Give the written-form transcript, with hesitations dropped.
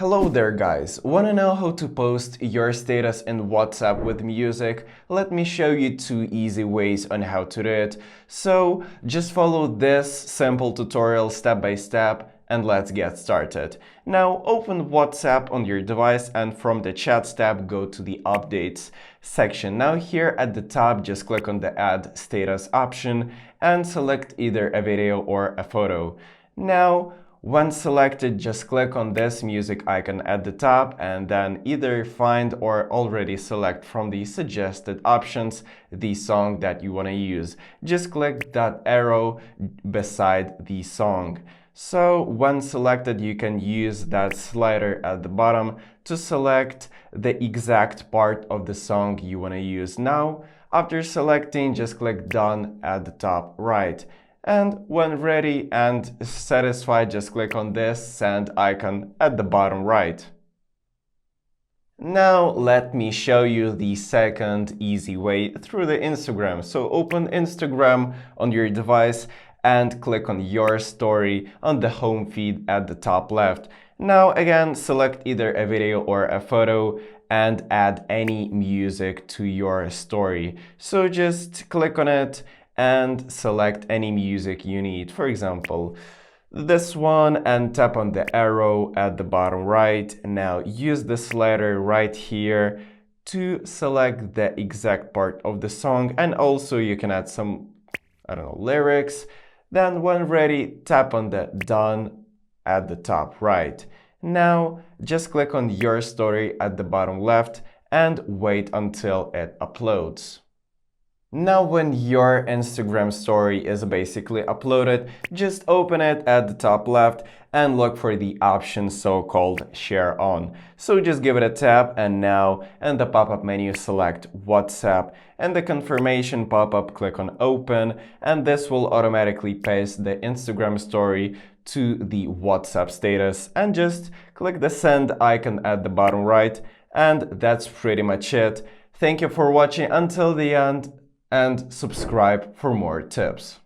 Hello there guys, wanna know how to post your status in WhatsApp with music? Let me show you two easy ways on how to do it. So just follow this simple tutorial step by step and let's get started. Now open WhatsApp on your device and from the Chats tab go to the Updates section. Now here at the top just click on the Add Status option and select either a video or a photo. Now when selected, just click on this music icon at the top and then either find or already select from the suggested options the song that you want to use. Just click that arrow beside the song. So when selected, you can use that slider at the bottom to select the exact part of the song you want to use. Now, after selecting, just click Done at the top right. And when ready and satisfied, just click on this send icon at the bottom right. Now let me show you the second easy way through the Instagram. So open Instagram on your device and click on your story on the home feed at the top left. Now again, select either a video or a photo and add any music to your story. So just click on it and select any music you need. For example, this one, and tap on the arrow at the bottom right. Now use the slider right here to select the exact part of the song, and also you can add some, lyrics. Then when ready, tap on the Done at the top right. Now just click on your story at the bottom left and wait until it uploads. Now when your Instagram story is basically uploaded, just open it at the top left and look for the option so-called Share On. So just give it a tap and now in the pop-up menu select WhatsApp and the confirmation pop-up click on Open and this will automatically paste the Instagram story to the WhatsApp status and just click the send icon at the bottom right and that's pretty much it. Thank you for watching until the end and subscribe for more tips.